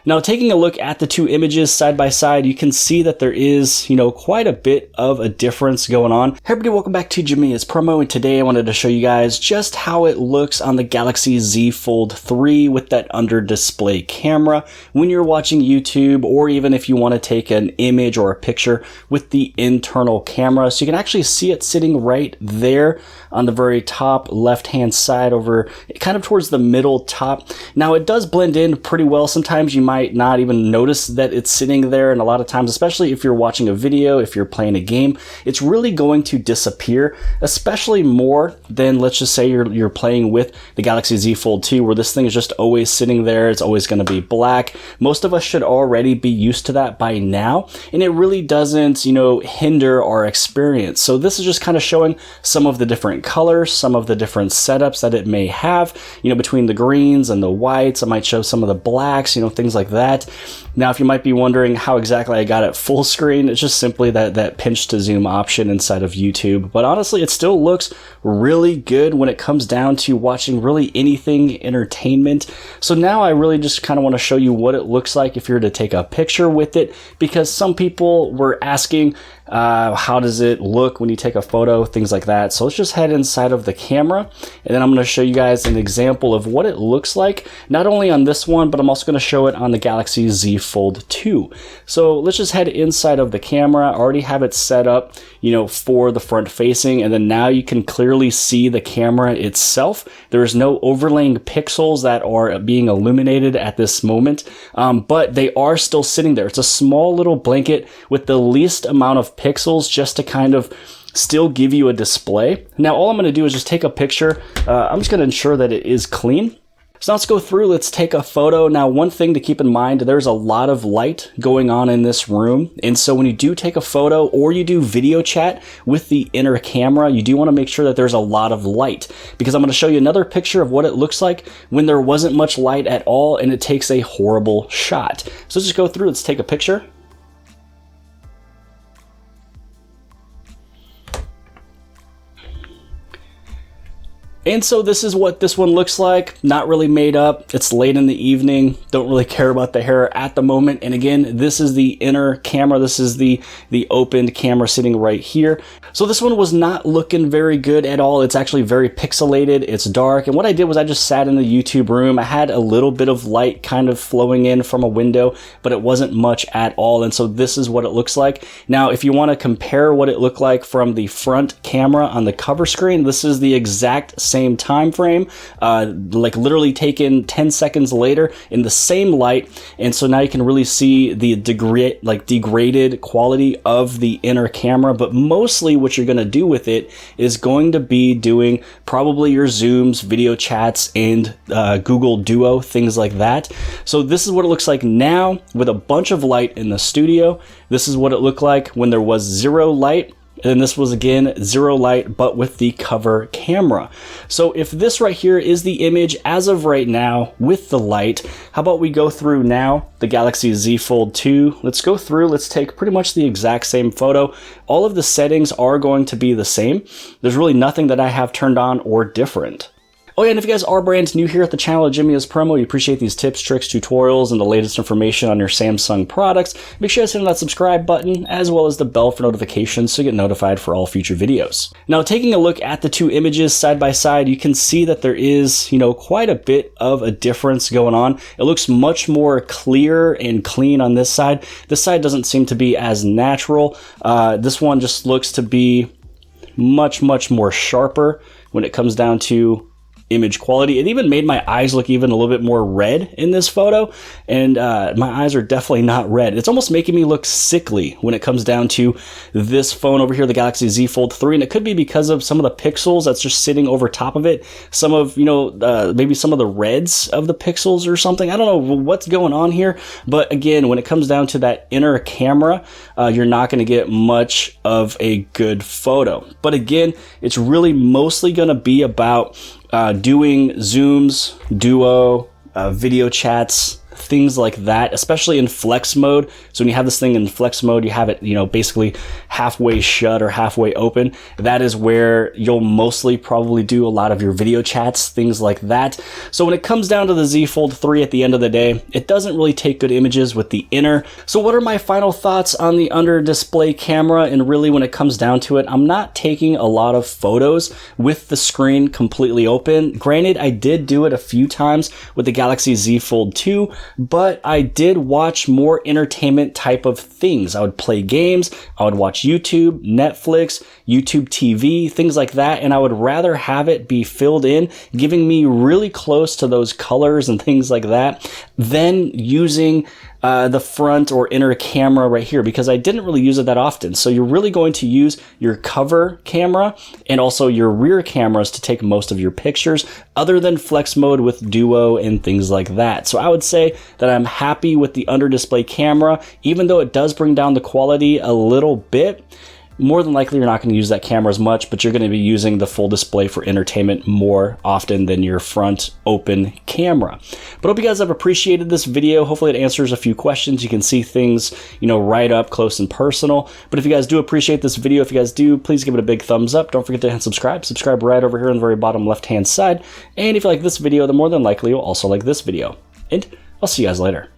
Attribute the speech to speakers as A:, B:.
A: Now, taking a look at the two images side by side, you can see that there is, quite a bit of a difference going on. Hey everybody, welcome back to Jamia's Promo, and today I wanted to show you guys just how it looks on the Galaxy Z Fold 3 with that under display camera when you're watching YouTube, or even if you want to take an image or a picture with the internal camera. So you can actually see it sitting right there on the very top left hand side over kind of towards the middle top. Now it does blend in pretty well. Sometimes you might not even notice that it's sitting there, and a lot of times, especially if you're watching a video, if you're playing a game, it's really going to disappear, especially more than, let's just say you're playing with the Galaxy Z Fold 2, where this thing is just always sitting there. It's always going to be black. Most of us should already be used to that by now, and it really doesn't, hinder our experience. So this is just kind of showing some of the different colors, some of the different setups that it may have, between the greens and the whites. I might show some of the blacks, things like that. Now, if you might be wondering how exactly I got it full screen, it's just simply that pinch to zoom option inside of YouTube. But honestly, it still looks really good when it comes down to watching really anything entertainment. So now I really just kind of want to show you what it looks like if you're to take a picture with it, because some people were asking, how does it look when you take a photo, things like that. So let's just head inside of the camera, and then I'm going to show you guys an example of what it looks like, not only on this one, but I'm also going to show it on the Galaxy Z Fold 2. So let's just head inside of the camera. I already have it set up, for the front facing, and then now you can clearly see the camera itself. There's no overlaying pixels that are being illuminated at this moment, but they are still sitting there. It's a small little blanket with the least amount of pixels just to kind of still give you a display. Now, all I'm going to do is just take a picture. I'm just going to ensure that it is clean. So let's go through, let's take a photo. Now, one thing to keep in mind, there's a lot of light going on in this room. And so when you do take a photo or you do video chat with the inner camera, you do want to make sure that there's a lot of light, because I'm going to show you another picture of what it looks like when there wasn't much light at all and it takes a horrible shot. So let's just go through, let's take a picture. And so this is what this one looks like. Not really made up. It's late in the evening. Don't really care about the hair at the moment. And again, this is the inner camera. This is the opened camera sitting right here. So this one was not looking very good at all. It's actually very pixelated. It's dark. And what I did was I just sat in the YouTube room. I had a little bit of light kind of flowing in from a window, but it wasn't much at all. And so this is what it looks like. Now, if you want to compare what it looked like from the front camera on the cover screen, this is the exact same time frame, like literally taken 10 seconds later in the same light. And so now you can really see the degraded quality of the inner camera. But mostly what you're going to do with it is going to be doing probably your Zooms, video chats, and Google Duo, things like that. So this is what it looks like now with a bunch of light in the studio. This is what it looked like when there was zero light. And this was, again, zero light, but with the cover camera. So if this right here is the image as of right now with the light, how about we go through now the Galaxy Z Fold 2. Let's go through, let's take pretty much the exact same photo. All of the settings are going to be the same. There's really nothing that I have turned on or different. Oh yeah, and if you guys are brand new here at the channel at Jamia's Promo, you appreciate these tips, tricks, tutorials, and the latest information on your Samsung products, make sure to hit that subscribe button as well as the bell for notifications so you get notified for all future videos. Now, taking a look at the two images side by side, you can see that there is, quite a bit of a difference going on. It looks much more clear and clean on this side. This side doesn't seem to be as natural. This one just looks to be much, much more sharper when it comes down to image quality. It even made my eyes look even a little bit more red in this photo, and my eyes are definitely not red. It's almost making me look sickly when it comes down to this phone over here, the Galaxy Z Fold 3, and it could be because of some of the pixels that's just sitting over top of it, some of, maybe some of the reds of the pixels or something. I don't know what's going on here, but again, when it comes down to that inner camera, you're not going to get much of a good photo. But again, it's really mostly going to be about doing Zooms, Duo, video chats, things like that, especially in flex mode. So when you have this thing in flex mode, you have it, you know, basically halfway shut or halfway open. That is where you'll mostly probably do a lot of your video chats, things like that. So when it comes down to the Z Fold 3 at the end of the day, it doesn't really take good images with the inner. So what are my final thoughts on the under display camera? And really when it comes down to it, I'm not taking a lot of photos with the screen completely open. Granted, I did do it a few times with the Galaxy Z Fold 2, but I did watch more entertainment type of things. I would play games, I would watch YouTube, Netflix, YouTube TV, things like that, and I would rather have it be filled in, giving me really close to those colors and things like that, than using the front or inner camera right here, because I didn't really use it that often. So you're really going to use your cover camera and also your rear cameras to take most of your pictures, other than flex mode with Duo and things like that. So I would say that I'm happy with the under display camera, even though it does bring down the quality a little bit. More than likely, you're not going to use that camera as much, but you're going to be using the full display for entertainment more often than your front open camera. But I hope you guys have appreciated this video. Hopefully it answers a few questions. You can see things, you know, right up close and personal. But if you guys do appreciate this video, if you guys do, please give it a big thumbs up. Don't forget to hit subscribe. Subscribe right over here on the very bottom left-hand side. And if you like this video, then more than likely you'll also like this video. And I'll see you guys later.